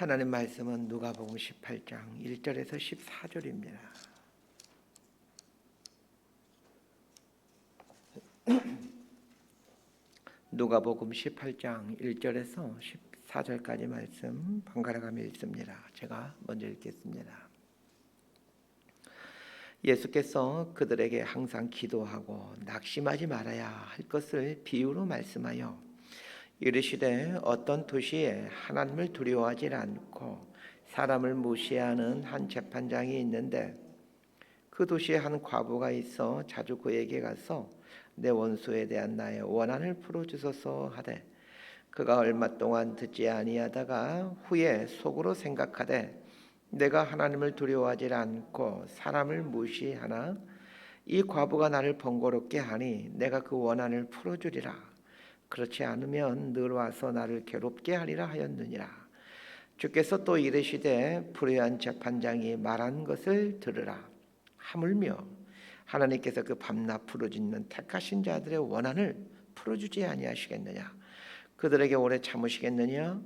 하나님 말씀은 누가복음 18장 1절에서 14절입니다. 누가복음 18장 1절에서 14절까지 말씀 번갈아가며 읽습니다. 제가 먼저 읽겠습니다. 예수께서 그들에게 항상 기도하고 낙심하지 말아야 할 것을 비유로 말씀하여 이르시되 어떤 도시에 하나님을 두려워하지 않고 사람을 무시하는 한 재판장이 있는데 그 도시에 한 과부가 있어 자주 그에게 가서 내 원수에 대한 나의 원한을 풀어주소서 하되 그가 얼마 동안 듣지 아니하다가 후에 속으로 생각하되 내가 하나님을 두려워하지 않고 사람을 무시하나 이 과부가 나를 번거롭게 하니 내가 그 원한을 풀어주리라. 그렇지 않으면 늘 와서 나를 괴롭게 하리라 하였느니라. 주께서 또 이르시되 불의한 재판장이 말한 것을 들으라. 하물며 하나님께서 그 밤낮 부르짖는 택하신 자들의 원한을 풀어주지 아니하시겠느냐. 그들에게 오래 참으시겠느냐.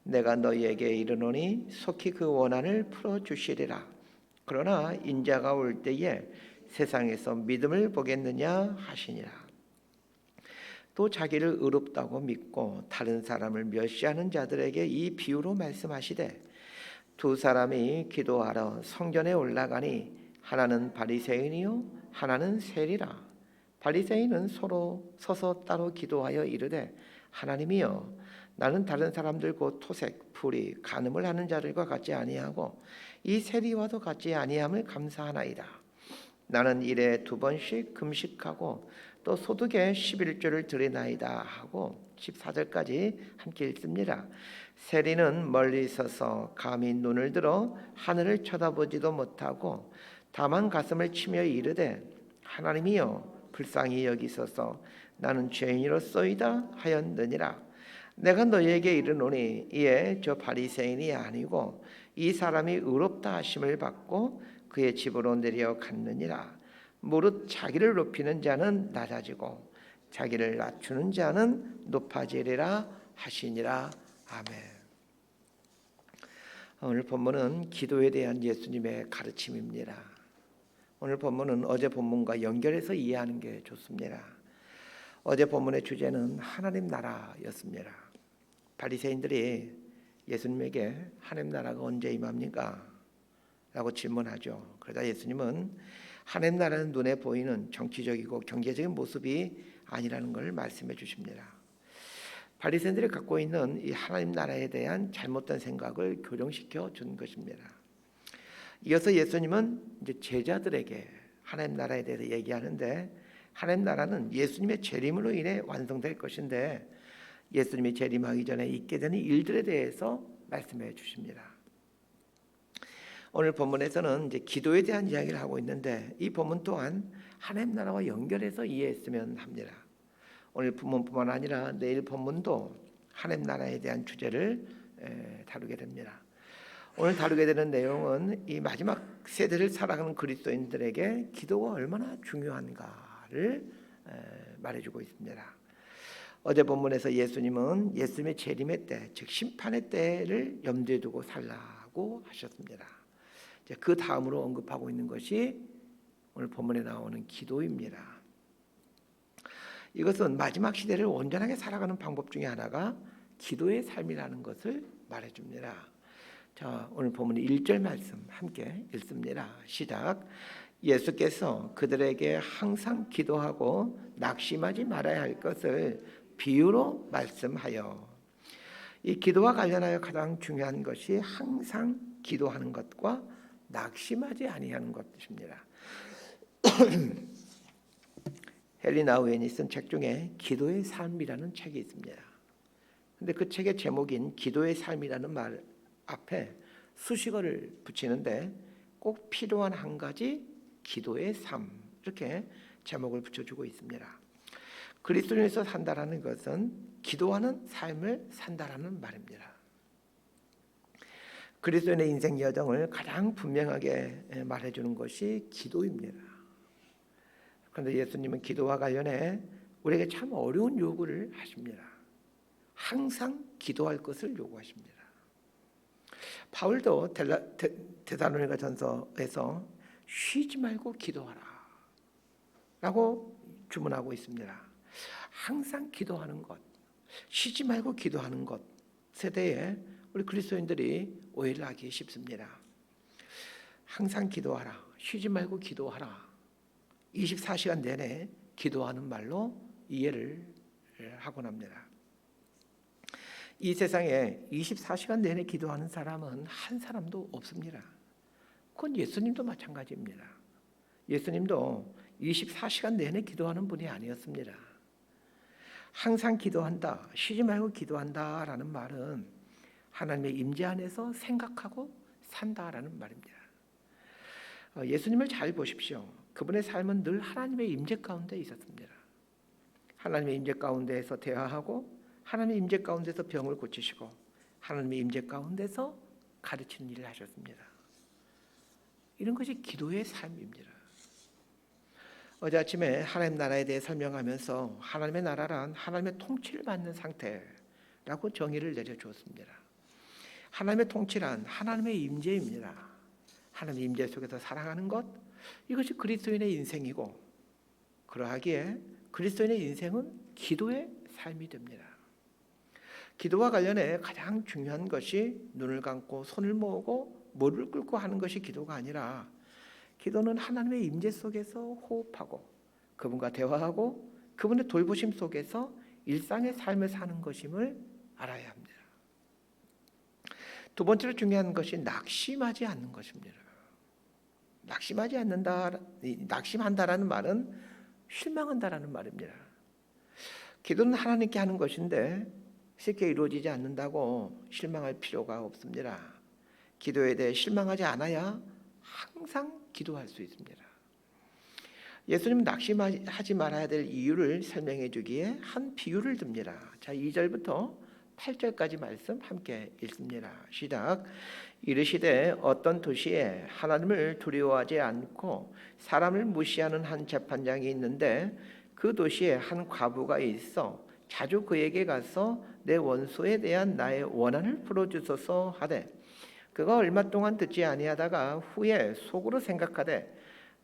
내가 너희에게 이르노니 속히 그 원한을 풀어주시리라. 그러나 인자가 올 때에 세상에서 믿음을 보겠느냐 하시니라. 또 자기를 의롭다고 믿고 다른 사람을 멸시하는 자들에게 이 비유로 말씀하시되 두 사람이 기도하러 성전에 올라가니 하나는 바리새인이요 하나는 세리라. 바리새인은 서로 서서 따로 기도하여 이르되 하나님이여 나는 다른 사람들 곧 토색, 불의, 간음을 하는 자들과 같지 아니하고 이 세리와도 같지 아니함을 감사하나이다. 나는 일에 2번씩 금식하고 또 소득의 11조를 드리나이다 하고 14절까지 함께 읽습니다. 세리는 멀리 서서 감히 눈을 들어 하늘을 쳐다보지도 못하고 다만 가슴을 치며 이르되 하나님이여 불쌍히 여기소서 나는 죄인이로소이다 하였느니라. 내가 너희에게 이르노니 이에 저 바리새인이 아니고 이 사람이 의롭다 하심을 받고 그의 집으로 내려갔느니라. 무릇 자기를 높이는 자는 낮아지고 자기를 낮추는 자는 높아지리라 하시니라. 아멘. 오늘 본문은 기도에 대한 예수님의 가르침입니다. 오늘 본문은 어제 본문과 연결해서 이해하는 게 좋습니다. 어제 본문의 주제는 하나님 나라였습니다. 바리새인들이 예수님에게 하나님 나라가 언제 임합니까? 라고 질문하죠. 그러다 예수님은 하나님 나라는 눈에 보이는 정치적이고 경제적인 모습이 아니라는 걸 말씀해 주십니다. 바리새인들이 갖고 있는 이 하나님 나라에 대한 잘못된 생각을 교정시켜 준 것입니다. 이어서 예수님은 이제 제자들에게 하나님 나라에 대해서 얘기하는데 하나님 나라는 예수님의 재림으로 인해 완성될 것인데 예수님이 재림하기 전에 있게 되는 일들에 대해서 말씀해 주십니다. 오늘 본문에서는 이제 기도에 대한 이야기를 하고 있는데 이 본문 또한 하나님 나라와 연결해서 이해했으면 합니다. 오늘 본문뿐만 아니라 내일 본문도 하나님 나라에 대한 주제를 다루게 됩니다. 오늘 다루게 되는 내용은 이 마지막 세대를 살아가는 그리스도인들에게 기도가 얼마나 중요한가를 말해주고 있습니다. 어제 본문에서 예수님은 예수님의 재림의 때, 즉 심판의 때를 염두에 두고 살라고 하셨습니다. 그 다음으로 언급하고 있는 것이 오늘 본문에 나오는 기도입니다. 이것은 마지막 시대를 온전하게 살아가는 방법 중에 하나가 기도의 삶이라는 것을 말해줍니다. 자, 오늘 본문 1절 말씀 함께 읽습니다. 시작. 예수께서 그들에게 항상 기도하고 낙심하지 말아야 할 것을 비유로 말씀하여. 이 기도와 관련하여 가장 중요한 것이 항상 기도하는 것과 낙심하지 아니하는 것입니다. 헨리 나우엔이 쓴 책 중에 기도의 삶이라는 책이 있습니다. 근데 그 책의 제목인 기도의 삶이라는 말 앞에 수식어를 붙이는데 꼭 필요한 한 가지 기도의 삶 이렇게 제목을 붙여주고 있습니다. 그리스도인에서 산다라는 것은 기도하는 삶을 산다라는 말입니다. 그리스도인의 인생 여정을 가장 분명하게 말해주는 것이 기도입니다. 그런데 예수님은 기도와 관련해 우리에게 참 어려운 요구를 하십니다. 항상 기도할 것을 요구하십니다. 바울도 데살로니가 전서에서 쉬지 말고 기도하라 라고 주문하고 있습니다. 항상 기도하는 것, 쉬지 말고 기도하는 것 세대에 우리 그리스도인들이 오해를 하기 쉽습니다. 항상 기도하라, 쉬지 말고 기도하라, 24시간 내내 기도하는 말로 이해를 하곤 합니다. 이 세상에 24시간 내내 기도하는 사람은 한 사람도 없습니다. 그건 예수님도 마찬가지입니다. 예수님도 24시간 내내 기도하는 분이 아니었습니다. 항상 기도한다, 쉬지 말고 기도한다라는 말은 하나님의 임재 안에서 생각하고 산다라는 말입니다. 예수님을 잘 보십시오. 그분의 삶은 늘 하나님의 임재 가운데 있었습니다. 하나님의 임재 가운데에서 대화하고 하나님의 임재 가운데서 병을 고치시고 하나님의 임재 가운데서 가르치는 일을 하셨습니다. 이런 것이 기도의 삶입니다. 어제 아침에 하나님 나라에 대해 설명하면서 하나님의 나라란 하나님의 통치를 받는 상태라고 정의를 내려주었습니다. 하나님의 통치란 하나님의 임재입니다. 하나님의 임재 속에서 살아가는 것, 이것이 그리스도인의 인생이고, 그러하기에 그리스도인의 인생은 기도의 삶이 됩니다. 기도와 관련해 가장 중요한 것이 눈을 감고 손을 모으고 무릎을 꿇고 하는 것이 기도가 아니라, 기도는 하나님의 임재 속에서 호흡하고 그분과 대화하고 그분의 돌보심 속에서 일상의 삶을 사는 것임을 알아야 합니다. 두 번째로 중요한 것이 낙심하지 않는 것입니다. 낙심하지 않는다, 낙심한다라는 말은 실망한다라는 말입니다. 기도는 하나님께 하는 것인데 쉽게 이루어지지 않는다고 실망할 필요가 없습니다. 기도에 대해 실망하지 않아야 항상 기도할 수 있습니다. 예수님은 낙심하지 말아야 될 이유를 설명해 주기에 한 비유를 듭니다. 자, 2절부터 8절까지 말씀 함께 읽습니다. 시작. 이르시되 어떤 도시에 하나님을 두려워하지 않고 사람을 무시하는 한 재판장이 있는데, 그 도시에 한 과부가 있어 자주 그에게 가서 내 원수에 대한 나의 원한을 풀어주소서 하되, 그가 얼마 동안 듣지 아니하다가 후에 속으로 생각하되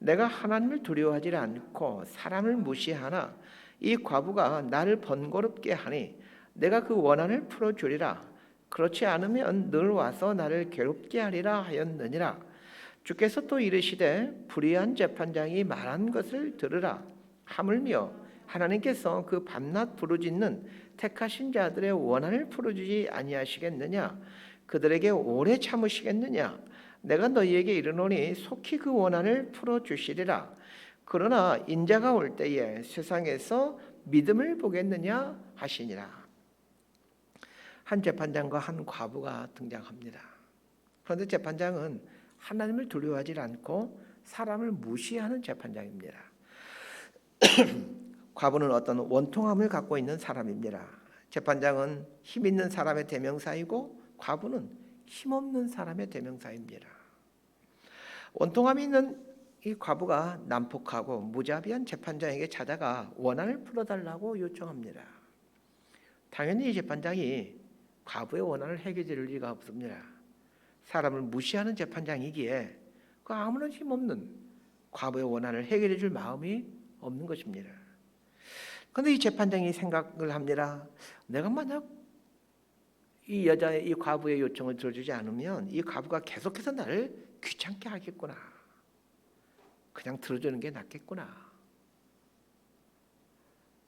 내가 하나님을 두려워하지 않고 사람을 무시하나 이 과부가 나를 번거롭게 하니 내가 그 원한을 풀어주리라. 그렇지 않으면 늘 와서 나를 괴롭게 하리라 하였느니라. 주께서 또 이르시되 불의한 재판장이 말한 것을 들으라. 하물며 하나님께서 그 밤낮 부르짖는 택하신 자들의 원한을 풀어주지 아니하시겠느냐? 그들에게 오래 참으시겠느냐? 내가 너희에게 이르노니 속히 그 원한을 풀어주시리라. 그러나 인자가 올 때에 세상에서 믿음을 보겠느냐 하시니라. 한 재판장과 한 과부가 등장합니다. 그런데 재판장은 하나님을 두려워하지 않고 사람을 무시하는 재판장입니다. 과부는 어떤 원통함을 갖고 있는 사람입니다. 재판장은 힘 있는 사람의 대명사이고 과부는 힘없는 사람의 대명사입니다. 원통함이 있는 이 과부가 난폭하고 무자비한 재판장에게 찾아가 원한을 풀어달라고 요청합니다. 당연히 이 재판장이 과부의 원한을 해결해 줄 리가 없습니다. 사람을 무시하는 재판장이기에 그 아무런 힘없는 과부의 원한을 해결해 줄 마음이 없는 것입니다. 그런데 이 재판장이 생각을 합니다. 내가 만약 이 여자의, 이 과부의 요청을 들어주지 않으면 이 과부가 계속해서 나를 귀찮게 하겠구나. 그냥 들어주는 게 낫겠구나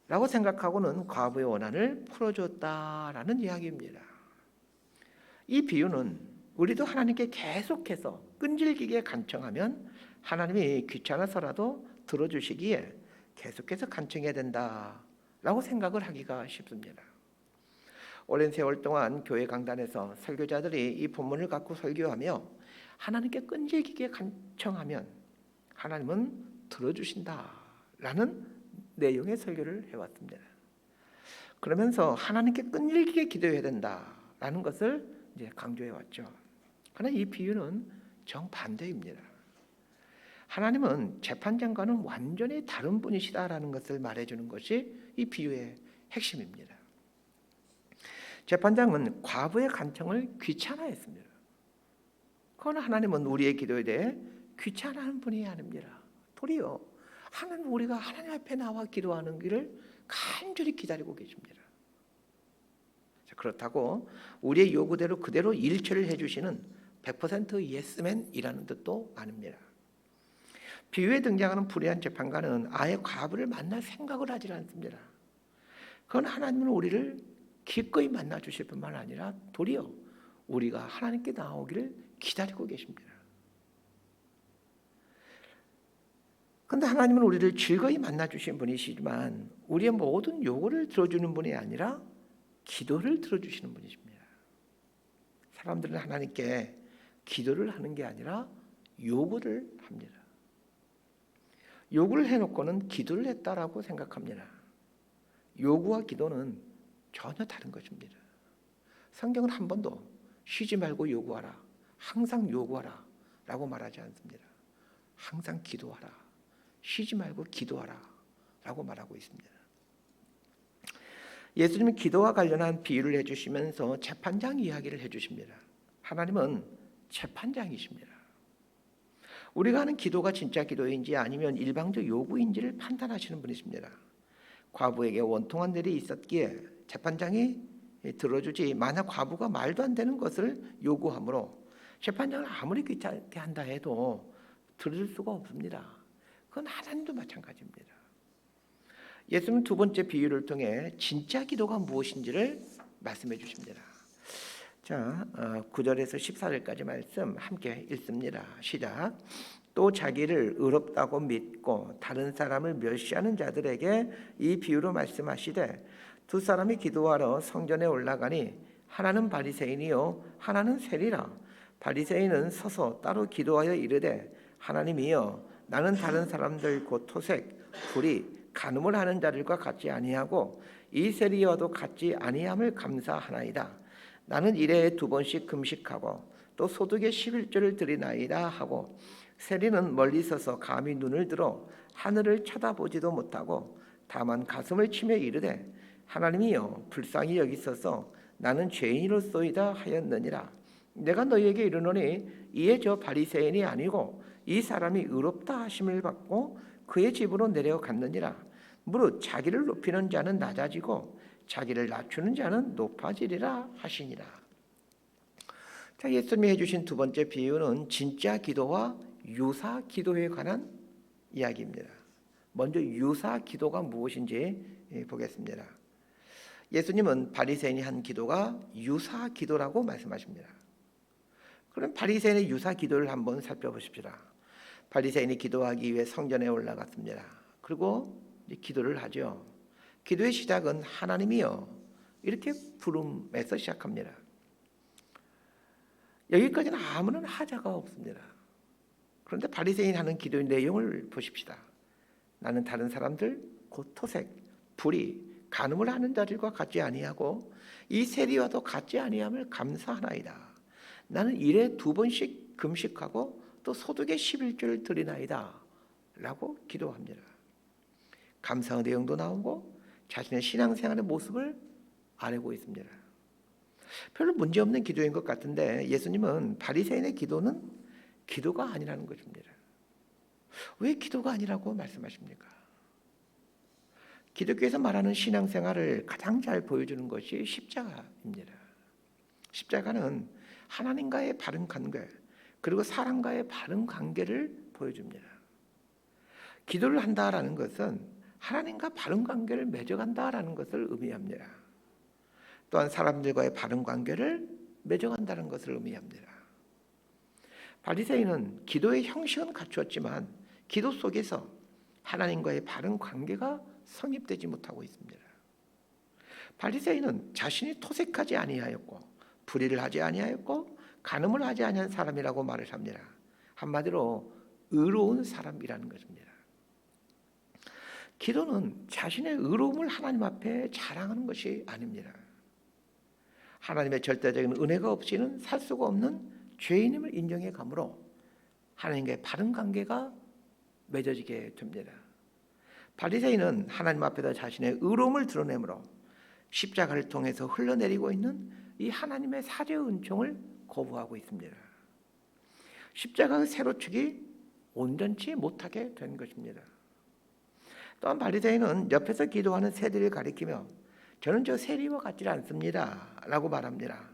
라고 생각하고는 과부의 원한을 풀어줬다라는 이야기입니다. 이 비유는 우리도 하나님께 계속해서 끈질기게 간청하면 하나님이 귀찮아서라도 들어주시기에 계속해서 간청해야 된다라고 생각을 하기가 쉽습니다. 오랜 세월 동안 교회 강단에서 설교자들이 이 본문을 갖고 설교하며 하나님께 끈질기게 간청하면 하나님은 들어주신다라는 내용의 설교를 해왔습니다. 그러면서 하나님께 끈질기게 기도해야 된다라는 것을 이제 강조해 왔죠. 그러나 이 비유는 정반대입니다. 하나님은 재판장과는 완전히 다른 분이시다라는 것을 말해주는 것이 이 비유의 핵심입니다. 재판장은 과부의 간청을 귀찮아했습니다. 그건 하나님은 우리의 기도에 대해 귀찮아하는 분이 아닙니다. 도리어 하나님, 우리가 하나님 앞에 나와 기도하는 길을 간절히 기다리고 계십니다. 그렇다고 우리의 요구대로 그대로 일처리를 해주시는 100% 예스맨이라는 뜻도 아닙니다. 비유에 등장하는 불의한 재판관은 아예 과부를 만날 생각을 하지 않습니다. 그건 하나님은 우리를 기꺼이 만나 주실 뿐만 아니라 도리어 우리가 하나님께 나오기를 기다리고 계십니다. 그런데 하나님은 우리를 즐거이 만나 주신 분이시지만 우리의 모든 요구를 들어주는 분이 아니라 기도를 들어주시는 분이십니다. 사람들은 하나님께 기도를 하는 게 아니라 요구를 합니다. 요구를 해놓고는 기도를 했다라고 생각합니다. 요구와 기도는 전혀 다른 것입니다. 성경은 한 번도 쉬지 말고 요구하라, 항상 요구하라 라고 말하지 않습니다. 항상 기도하라, 쉬지 말고 기도하라 라고 말하고 있습니다. 예수님은 기도와 관련한 비유를 해주시면서 재판장 이야기를 해주십니다. 하나님은 재판장이십니다. 우리가 하는 기도가 진짜 기도인지 아니면 일방적 요구인지를 판단하시는 분이십니다. 과부에게 원통한 일이 있었기에 재판장이 들어주지, 만약 과부가 말도 안 되는 것을 요구하므로 재판장을 아무리 귀찮게 한다 해도 들을 수가 없습니다. 그건 하나님도 마찬가지입니다. 예수님은 두 번째 비유를 통해 진짜 기도가 무엇인지를 말씀해 주십니다. 자, 9절에서 14절까지 말씀 함께 읽습니다. 시작. 또 자기를 의롭다고 믿고 다른 사람을 멸시하는 자들에게 이 비유로 말씀하시되, 두 사람이 기도하러 성전에 올라가니 하나는 바리새인이요 하나는 세리라. 바리새인은 서서 따로 기도하여 이르되, 하나님이여, 나는 다른 사람들 곧 토색, 불의, 간음을 하는 자들과 같지 아니하고 이 세리와도 같지 아니함을 감사하나이다. 나는 일에 2번씩 금식하고 또 소득의 11조를 드리나이다 하고, 세리는 멀리 서서 감히 눈을 들어 하늘을 쳐다보지도 못하고 다만 가슴을 치며 이르되, 하나님이여, 불쌍히 여기소서, 나는 죄인으로소이다 하였느니라. 내가 너희에게 이르노니 이에 저 바리새인이 아니고 이 사람이 의롭다 하심을 받고 그의 집으로 내려갔느니라. 무릇 자기를 높이는 자는 낮아지고 자기를 낮추는 자는 높아지리라 하시니라. 자, 예수님이 해주신 두 번째 비유는 진짜 기도와 유사 기도에 관한 이야기입니다. 먼저 유사 기도가 무엇인지 보겠습니다. 예수님은 바리새인이 한 기도가 유사 기도라고 말씀하십니다. 그럼 바리새인의 유사 기도를 한번 살펴보십시다. 바리새인이 기도하기 위해 성전에 올라갔습니다. 그리고 기도를 하죠. 기도의 시작은 하나님이여 이렇게 부름에서 시작합니다. 여기까지는 아무런 하자가 없습니다. 그런데 바리새인이 하는 기도의 내용을 보십시다. 나는 다른 사람들 곧 토색, 불의, 간음을 하는 자들과 같지 아니하고 이 세리와도 같지 아니함을 감사하나이다. 나는 일에 2번씩 금식하고 또 소득의 11조를 드리나이다 라고 기도합니다. 감사의 내용도 나오고 자신의 신앙생활의 모습을 아뢰고 있습니다. 별로 문제없는 기도인 것 같은데 예수님은 바리새인의 기도는 기도가 아니라는 것입니다. 왜 기도가 아니라고 말씀하십니까? 기독교에서 말하는 신앙생활을 가장 잘 보여주는 것이 십자가입니다. 십자가는 하나님과의 바른 관계, 그리고 사람과의 바른 관계를 보여줍니다. 기도를 한다라는 것은 하나님과 바른 관계를 맺어간다라는 것을 의미합니다. 또한 사람들과의 바른 관계를 맺어간다는 것을 의미합니다. 바리새인은 기도의 형식은 갖추었지만 기도 속에서 하나님과의 바른 관계가 성립되지 못하고 있습니다. 바리새인은 자신이 토색하지 아니하였고 불의를 하지 아니하였고 간음을 하지 아니한 사람이라고 말을 합니다. 한마디로 의로운 사람이라는 것입니다. 기도는 자신의 의로움을 하나님 앞에 자랑하는 것이 아닙니다. 하나님의 절대적인 은혜가 없이는 살 수가 없는 죄인임을 인정해 가므로 하나님과의 바른 관계가 맺어지게 됩니다. 바리새인은 하나님 앞에다 자신의 의로움을 드러내므로 십자가를 통해서 흘러내리고 있는 이 하나님의 사죄의 은총을 거부하고 있습니다. 십자가의 세로축이 온전치 못하게 된 것입니다. 또한 바리새인은 옆에서 기도하는 세리를 가리키며 저는 저 세리와 같지 않습니다 라고 말합니다.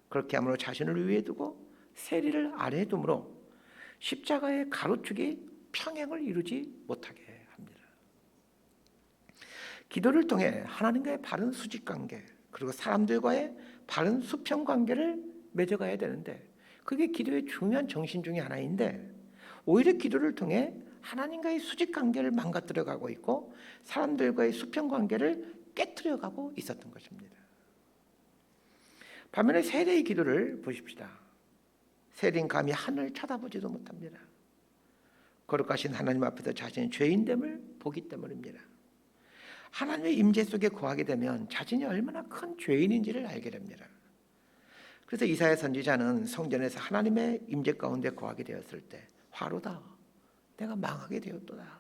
그렇게 함으로 자신을 위에 두고 세리를 아래에 두므로 십자가의 가로축이 평행을 이루지 못하게 합니다. 기도를 통해 하나님과의 바른 수직관계 그리고 사람들과의 바른 수평관계를 맺어가야 되는데 그게 기도의 중요한 정신 중에 하나인데 오히려 기도를 통해 하나님과의 수직관계를 망가뜨려가고 있고 사람들과의 수평관계를 깨트려가고 있었던 것입니다. 반면에 세리의 기도를 보십시다. 세리는 감히 하늘을 쳐다보지도 못합니다. 거룩하신 하나님 앞에서 자신의 죄인됨을 보기 때문입니다. 하나님의 임재 속에 거하게 되면 자신이 얼마나 큰 죄인인지를 알게 됩니다. 그래서 이사야 선지자는 성전에서 하나님의 임재 가운데 거하게 되었을 때 화로다 내가 망하게 되었도다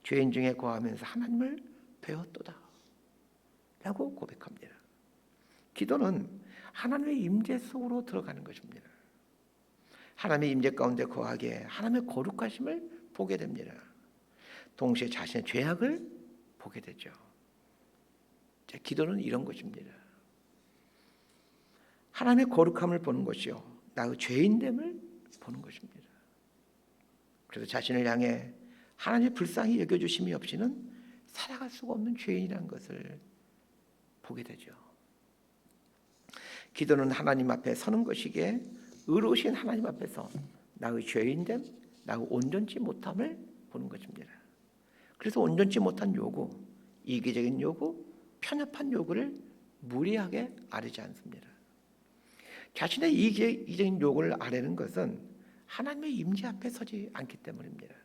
죄인 중에 거하면서 하나님을 배웠도다 라고 고백합니다. 기도는 하나님의 임재 속으로 들어가는 것입니다. 하나님의 임재 가운데 거하기에 하나님의 거룩하심을 보게 됩니다. 동시에 자신의 죄악을 보게 되죠. 기도는 이런 것입니다. 하나님의 거룩함을 보는 것이요 나의 죄인됨을 보는 것입니다. 그래서 자신을 향해 하나님의 불쌍히 여겨주심이 없이는 살아갈 수가 없는 죄인이라는 것을 보게 되죠. 기도는 하나님 앞에 서는 것이기에 의로우신 하나님 앞에서 나의 죄인됨, 나의 온전치 못함을 보는 것입니다. 그래서 온전치 못한 요구, 이기적인 요구, 편협한 요구를 무리하게 아뢰지 않습니다. 자신의 이기적인 요구를 아뢰는 것은 하나님의 임재 앞에 서지 않기 때문입니다.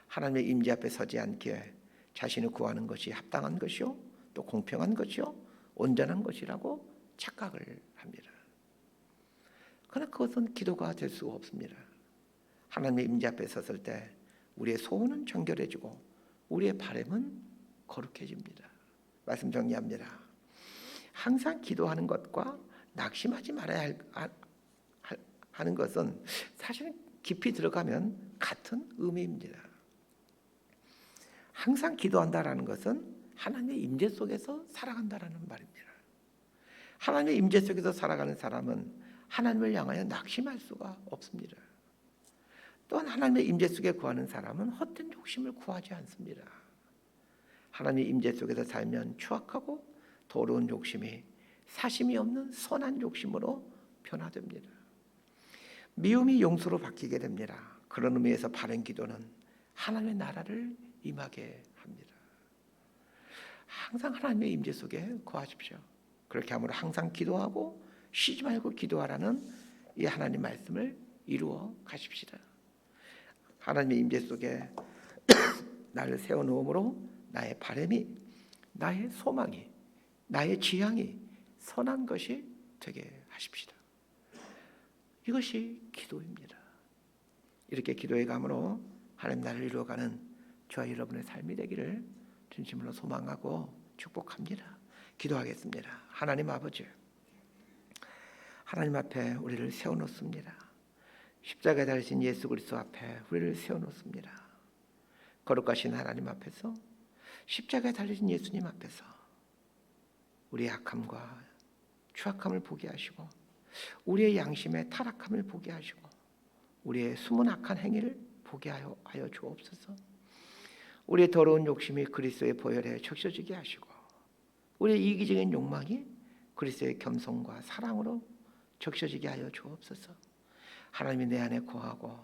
하나님의 임재 앞에 서지 않기에 자신을 구하는 것이 합당한 것이요 또 공평한 것이요 온전한 것이라고 착각을 합니다. 그러나 그것은 기도가 될 수가 없습니다. 하나님의 임재 앞에 섰을 때 우리의 소원은 정결해지고 우리의 바람은 거룩해집니다. 말씀 정리합니다. 항상 기도하는 것과 낙심하지 말아야 하는 것은 사실은 깊이 들어가면 같은 의미입니다. 항상 기도한다라는 것은 하나님의 임재 속에서 살아간다라는 말입니다. 하나님의 임재 속에서 살아가는 사람은 하나님을 향하여 낙심할 수가 없습니다. 또한 하나님의 임재 속에 구하는 사람은 헛된 욕심을 구하지 않습니다. 하나님의 임재 속에서 살면 추악하고 더러운 욕심이 사심이 없는 선한 욕심으로 변화됩니다. 미움이 용서로 바뀌게 됩니다. 그런 의미에서 바른 기도는 하나님의 나라를 임하게 합니다. 항상 하나님의 임재 속에 거하십시오. 그렇게 함으로 항상 기도하고 쉬지 말고 기도하라는 이 하나님 말씀을 이루어 가십시다. 하나님의 임재 속에 나를 세워놓음으로 나의 바람이, 나의 소망이, 나의 지향이 선한 것이 되게 하십시다. 이것이 기도입니다. 이렇게 기도의 감으로 하나님 나라를 이루어가는 저와 여러분의 삶이 되기를 진심으로 소망하고 축복합니다. 기도하겠습니다. 하나님 아버지, 하나님 앞에 우리를 세워놓습니다. 십자가에 달리신 예수 그리스도 앞에 우리를 세워놓습니다. 거룩하신 하나님 앞에서, 십자가에 달리신 예수님 앞에서 우리의 악함과 추악함을 보게 하시고 우리의 양심의 타락함을 보게 하시고 우리의 숨은 악한 행위를 보게 하여 주옵소서. 우리의 더러운 욕심이 그리스도의 보혈에 적셔지게 하시고 우리의 이기적인 욕망이 그리스도의 겸손과 사랑으로 적셔지게 하여 주옵소서. 하나님이 내 안에 거하고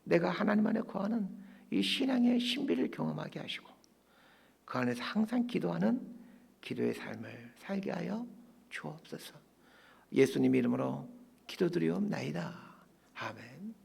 내가 하나님 안에 거하는 이 신앙의 신비를 경험하게 하시고 그 안에서 항상 기도하는 기도의 삶을 살게 하여 주옵소서. 예수님 이름으로 기도드리옵나이다. 아멘.